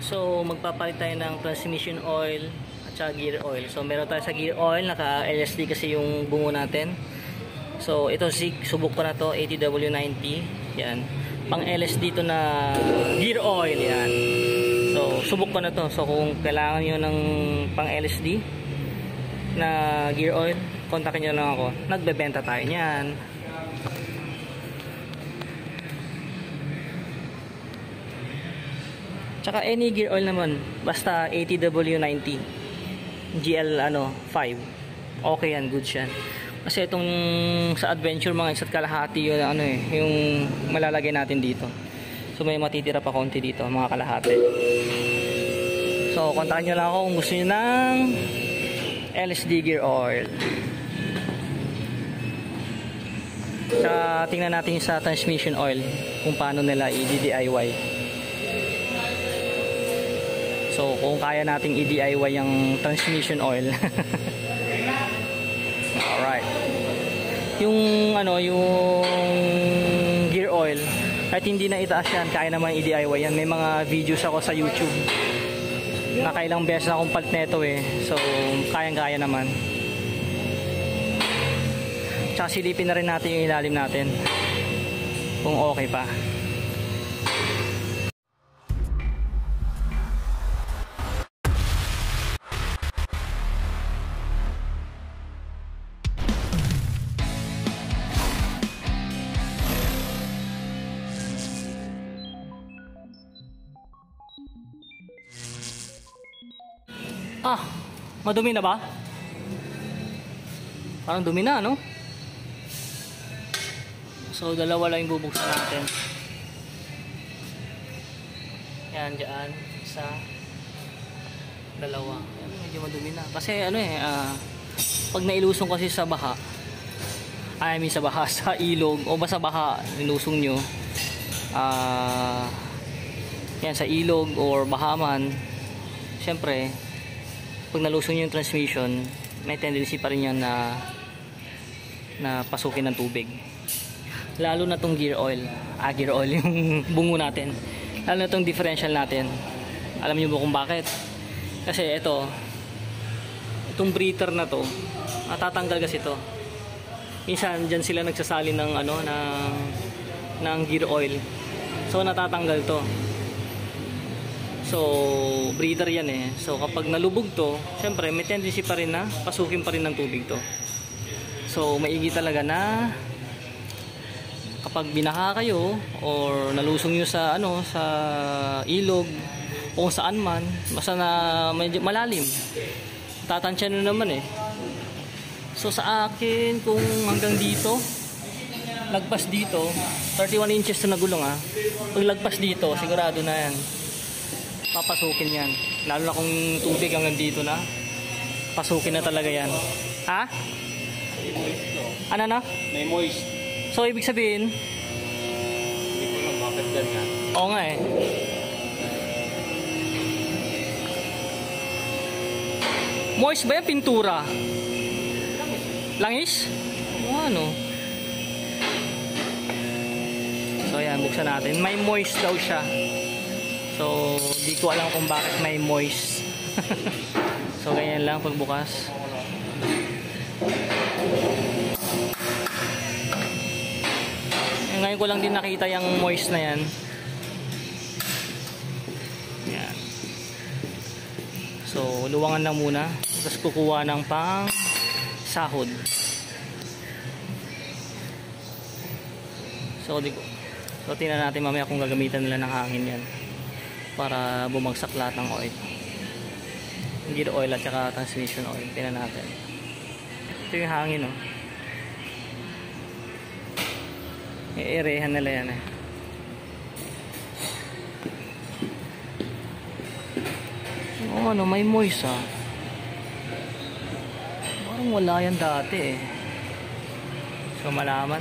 So magpapalit tayo ng transmission oil at saka gear oil. So meron tayo sa gear oil, naka LSD kasi yung bungo natin. So ito subok ko na to, ATW90. Yan. Pang LSD to na gear oil yan. So subok ko na to. So kung kailangan niyo ng pang LSD na gear oil, kontakin niyo lang ako. Nagbebenta tayo niyan. Tsaka any gear oil naman, basta ATW90 GL 5. Okay yan, good yan. Kasi itong sa adventure mga isa't kalahati yun, yung malalagay natin dito. So may matitira pa konti dito, mga kalahati. So kontakin nyo lang ako kung gusto nyo ng LSD gear oil. Tsaka tingnan natin sa transmission oil kung paano nila i-DIY. So kung kaya nating i-DIY yung transmission oil. Alright. Yung gear oil, kahit hindi na itaas yan, kaya naman i-DIY yan. May mga videos ako sa YouTube. Nakailang beses na akong palit neto eh. So kayang-kaya naman. Tsaka silipin na rin natin yung ilalim natin. Kung okay pa. Madumi na ba? Parang dumi na, no? So, dalawa lang yung bubuksan natin. Yan, dyan. Isa. Dalawa. Yan, medyo madumi na. Kasi, pag nailusong kasi sa baha, sa ilog, o ba sa baha, nilusong nyo, yan, sa ilog, or bahaman, syempre, pag nalusong yung transmission, may tendency pa rin yan na pasukin ng tubig. Lalo na tong gear oil. Gear oil yung bungo natin. Lalo na tong differential natin. Alam niyo ba kung bakit? Kasi itong breather na to, matatanggal kasi to. Minsan dyan sila nagsasali ng gear oil. So natatanggal to. So, breather yan eh. So, kapag nalubog to, syempre, may tendency pa rin na pasukin pa rin ng tubig to. So, maigi talaga na kapag binaha kayo or nalusong nyo sa ilog o saan man, basta na medyo malalim, tatansya nyo naman eh. So, sa akin, kung hanggang dito, lagpas dito, 31 inches na gulong pag lagpas dito, sigurado na yan. Papasukin yan. Lalo na kung tubig hanggang dito na. Pasukin na talaga yan. Ha? May moist to. Ano na? May moist. So, ibig sabihin? Hindi ko lang bakit ganyan. Oo nga eh. Moist ba yan? Pintura? Langis? Ano? So, yan. Buksan natin. May moist daw siya. So, di ko alam kung bakit may moist. So, ganyan lang pagbukas. Ngayon ko lang din nakita yung moist na yan. Yan. So, luwangan lang muna. Tapos kukuha ng pang sahod. So, tingnan natin mamaya kung gagamitan nila ng hangin yan para bumagsak lahat ng oil, gear oil at saka transmission oil. Tingnan natin. Ito yung hangin i-erehan nila yan eh. May moist parang wala yan dati eh. So malaman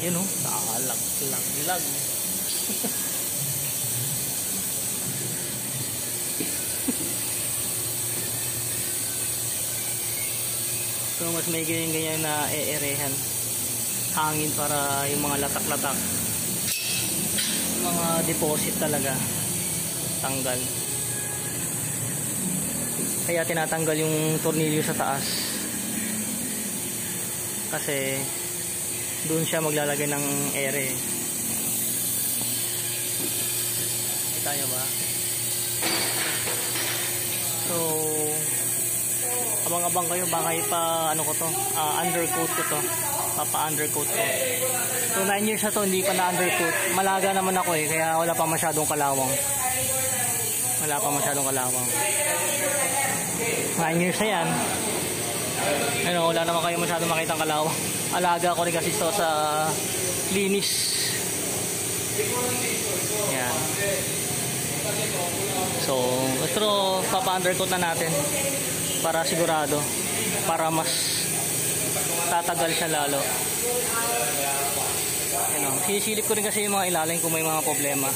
yun nakalaglag. So mas may ganyan na e-erehan hangin para yung mga latak-latak mga deposit talaga tanggal, kaya tinatanggal yung tornilyo sa taas kasi doon siya maglalagay ng ere. Kita nyo ba? So abang-abang kayo, baka ipa ano ko to, undercoat ko to, papa-undercoat ko. So 9 years na to hindi pa na undercoat. Malaga naman ako kaya wala pa masyadong kalawang. 9 years na yan. Ano, wala naman kayo masyadong makitang kalawang. Alaga ko rin kasi ito sa linis. Yan. So pero papa-undercoat na natin para sigurado, para mas tatagal siya lalo. Sinisilip ko rin kasi yung mga ilalim kung may mga problema.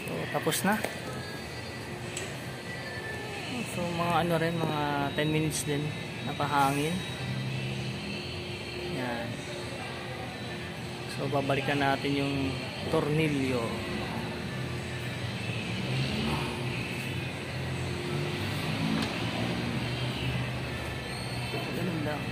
So tapos na. So mga ano rin, mga 10 minutes din napahangin. Yan. So babalikan natin yung tornilyo. Ganun lang.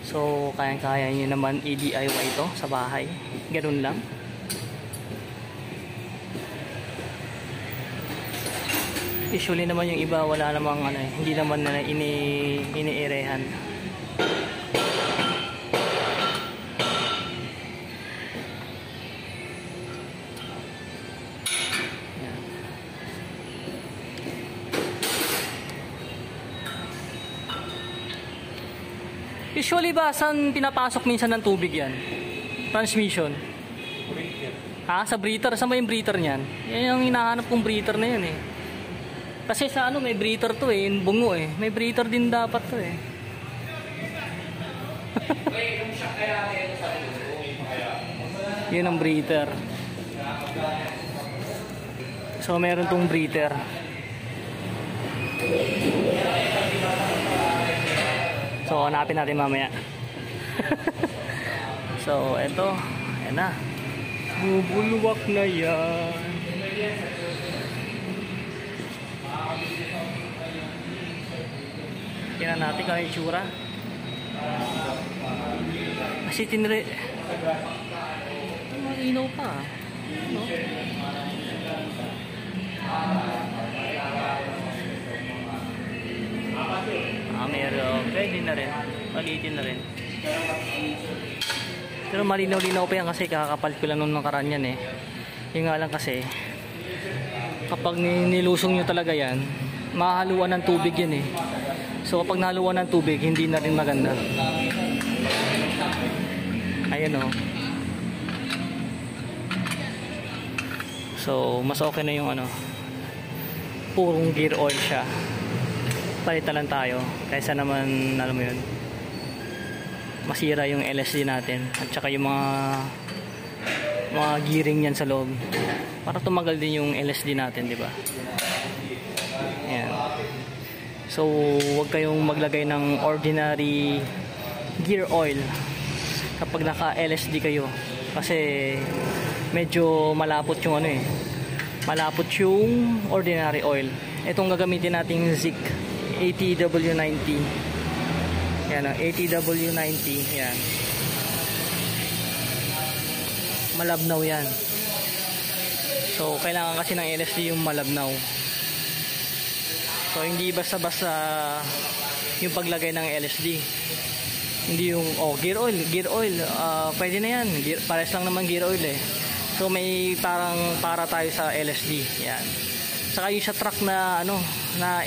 So kaya-kaya nyo naman i-DIY ito sa bahay. Ganun lang. Usually naman yung iba wala namang ano, hindi naman na iniirehan. Usually ba saan pinapasok minsan ng tubig yan? Transmission. Breaker. Ha? Sa breather? Saan ba yung breather niyan? Yan yung hinahanap kong breather na yan eh. Kasi sa ano may breather to eh, yung bungo eh. May breather din dapat to eh. Yun ang breather. So meron tong breather. So hanapin natin mamaya. So eto, ayan na. Bubulwak na yan. Tingnan natin kung ano yung itsura. Kasi malinaw pa. No? Meron. Pwede na rin. Palitin na rin. Pero malinaw-linaw pa yan kasi kakakapalit ko lang nung nakaraan yan eh. Yung nga lang kasi kapag nilusong nyo talaga yan, mahaluan ng tubig yan eh. So kapag nahaluan ng tubig, hindi na rin maganda. Ayan o. So mas okay na yung ano, purong gear oil siya. Palitan lang tayo kaysa naman alam mo yun, masira yung LSD natin at saka yung mga gearing yan sa loob para tumagal din yung LSD natin, di ba? Ayan. So huwag kayong maglagay ng ordinary gear oil kapag naka LSD kayo kasi medyo malapot yung ano eh, malapot yung ordinary oil. Itong gagamitin nating Zik ATW90. Yan, ATW90. Yan. Malabnaw yan. So, kailangan kasi ng LSD yung malabnaw. So, hindi basta-basta yung paglagay ng LSD. Hindi yung, gear oil. Gear oil. Pwede na yan. Pares lang naman gear oil eh. So, may para tayo sa LSD. Yan. Saka yung sa truck na na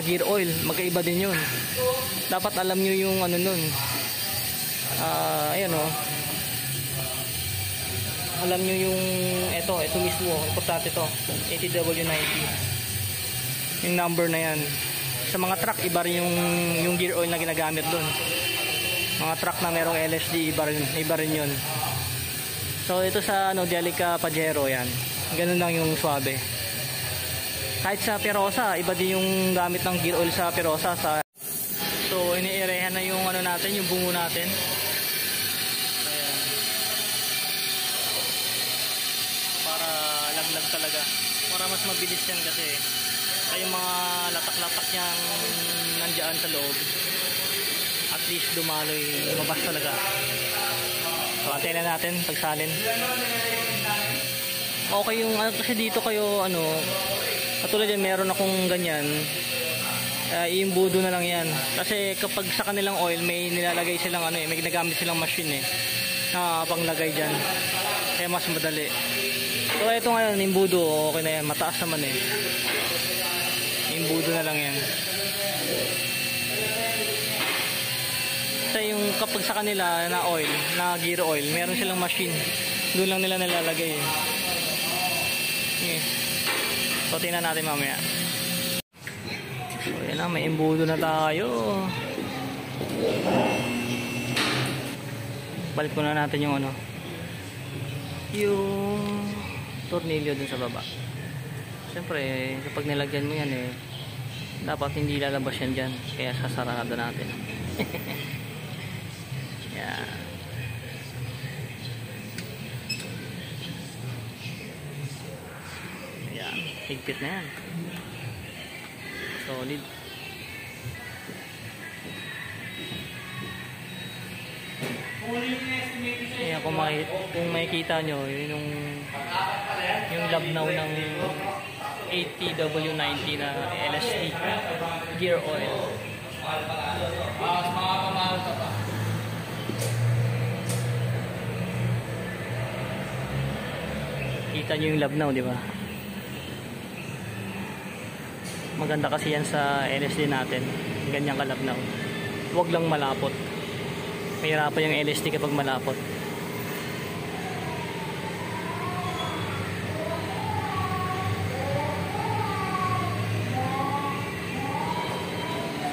gear oil, magkaiba din yun. Dapat alam nyo yung ano nun. Ayan o. Alam nyo yung ito mismo, importante to, ATW90. Yung number na yan. Sa mga truck, iba rin yung gear oil na ginagamit dun. Mga truck na merong LSD, iba rin yun. So ito sa Delica Pajero yan. Ganun lang yung swabe. Kahit sa Perosa, iba din yung gamit ng gear oil sa Perosa. So iniirehan na yung natin, yung bungo natin. Ayan. Para laglag talaga. Para mas mabilis yan kasi ay yung mga latak-latak niyang nandiyan sa loob. At least dumaloy, lumabas talaga. So antayin na natin pagsalin. Okay yung kasi dito kayo katulad yan, meron akong ganyan. Iimbudo na lang yan. Kasi kapag sa kanilang oil may nilalagay silang may ginagamit silang machine na panglagay dyan. Kaya mas madali. So ito ngayon, imbudo, okay na yan. Mataas naman imbudo na lang yan. Kasi yung kapag sa kanila na oil, na gear oil, meron silang machine. Doon lang nila nilalagay. Okay. So tingnan natin mamaya. So yan na, may imbudo na tayo. Balik muna natin yung yung tornilyo dun sa baba. Siyempre kapag nilagyan mo yan dapat hindi lalabas yan dyan, kaya sasarado natin. Yan. Yan, higpit na yan. Solid. Ayan, kung makikita nyo yung labnaw ng 80W90 na LSD gear oil. Kita nyo yung labnaw, di ba? Maganda kasi yan sa LSD natin, ganyang kalabnaw. Huwag lang malapot. Mahirapan yung LSD kapag malapot.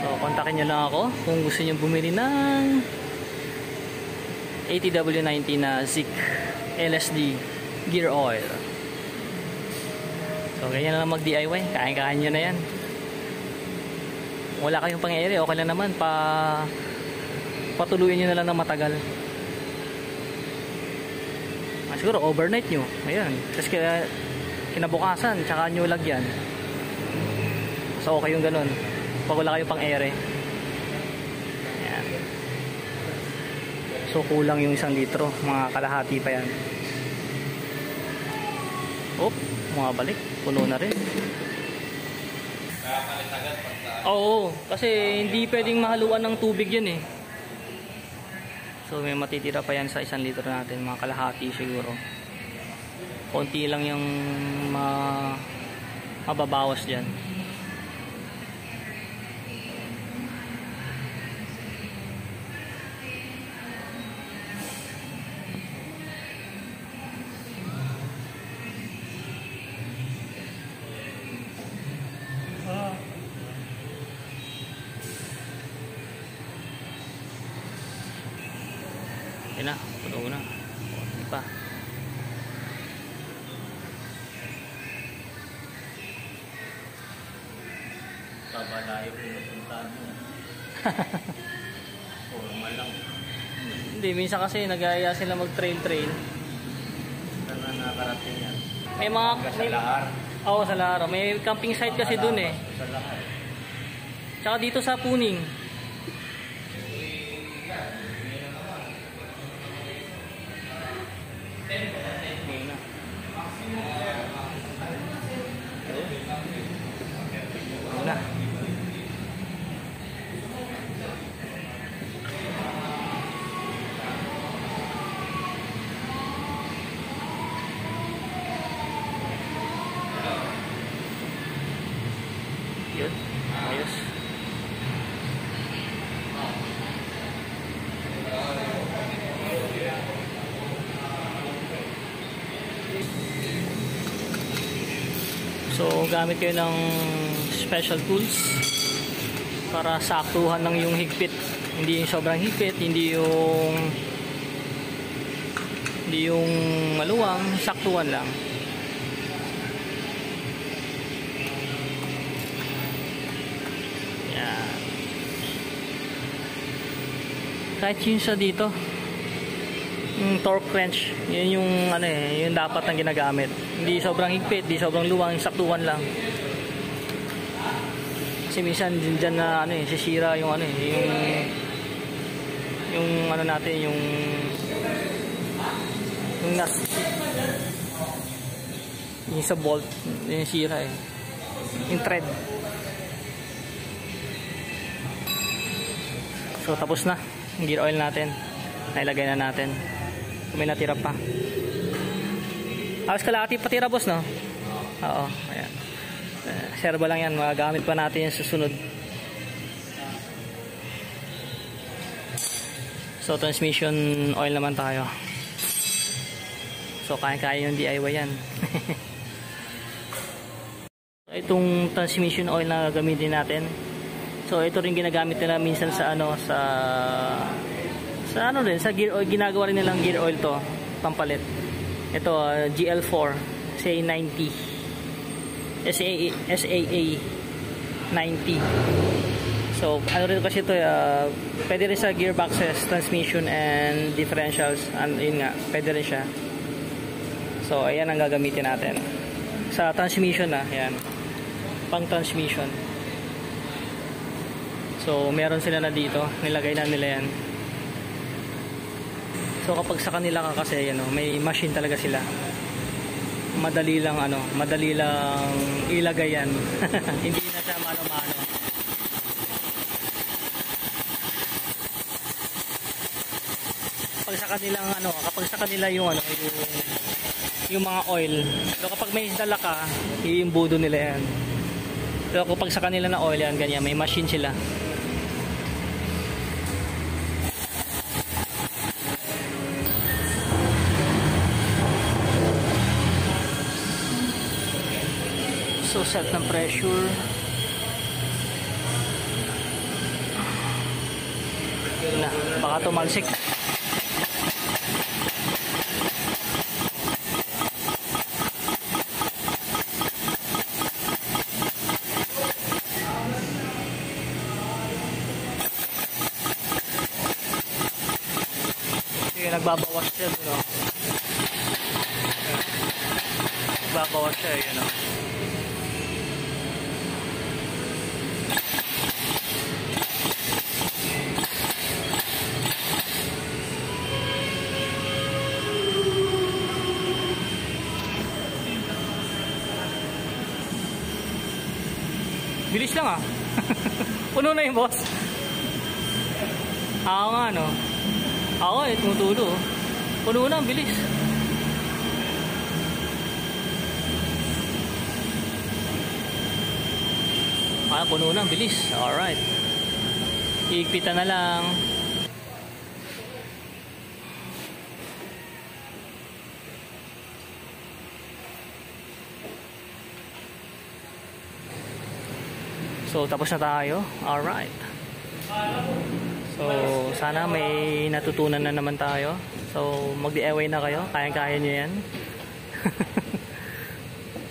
So kontakin nyo lang ako kung gusto nyo bumili ng 80W90 na Zik LSD gear oil. So ganyan na lang mag DIY, kain-kain nyo na yan. Wala kayong pang-ere, okay lang naman, patuluyan nyo na lang ng matagal. Siguro overnight nyo, ayan, tapos kinabukasan tsaka nyo lagyan. So okay yung ganun pag wala kayong pang-ere. Ayan. So kulang yung 1 litro, mga kalahati pa yan. Bumabalik, puno na rin. Oo, kasi hindi pwedeng mahaluan ng tubig yan So may matitira pa yan sa 1 litro natin, mga kalahati siguro. Konti lang yung mababawas dyan. Yan na, puno na. Hindi pa. Kabalayo pinupuntahan mo. Formal lang. Hindi, minsan kasi nag-aaya sila mag-trail. Saan na nakarating yan? May mga... Sa Lahar. Oo, sa Lahar. May camping site kasi dun Sa Lahar. Tsaka dito sa Puning. Muna. Yun, ayos. So gamit kayo ng special tools para saktuhan lang yung higpit Hindi yung sobrang higpit, hindi yung maluwang, saktuhan lang. Yan. Kahit yun sa dito, yung torque wrench, yun yung yung dapat ang ginagamit. Hindi sobrang higpit, hindi sobrang luwang, saktuhan lang. Kasi minsan dyan na sisira yung yung natin, yung nut, yung sa bolt, yung sira yung thread. So tapos na yung gear oil natin, nailagay na natin. Kung may natira pa, alas kalahati patira boss, no? Oo, ayan. Serba lang yan, magagamit pa natin yung susunod. So transmission oil naman tayo. So kaya-kaya yung DIY yan. Itong transmission oil na gamitin natin, so ito rin ginagamit nila minsan sa sa gear oil. Ginagawa rin nilang gear oil to, pampalit. Ito GL4 SA90, SAA 90. So rin kasi ito, pwede rin sa gearboxes, transmission and differentials, yun nga, pwede rin siya. So ayan ang gagamitin natin sa transmission yan, pang transmission. So meron sila na dito, nilagay na nila yan. So kapag sa kanila ka kasi may machine talaga sila, madali lang ilagay yan. Hindi na siya mano-mano. Kapag sa kanila yung mga oil. So kapag may dala ka, iimbudo nila yan. Pero kapag sa kanila na oil yan, ganyan, may machine sila. So set ng pressure. Na, baka tumalsik. Nagbabawas siya, nagbabawas siya, Bilis lang Puno na yung boss. Oo nga ako tumutulo. Puno na, ang bilis. Puno na, ang bilis. Alright. Iigpitan na lang. So tapos na tayo. Alright. So sana may natutunan na naman tayo. So mag-DIY na kayo. Kayang-kaya nyo yan.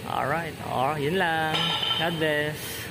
Alright. Yun lang. God bless.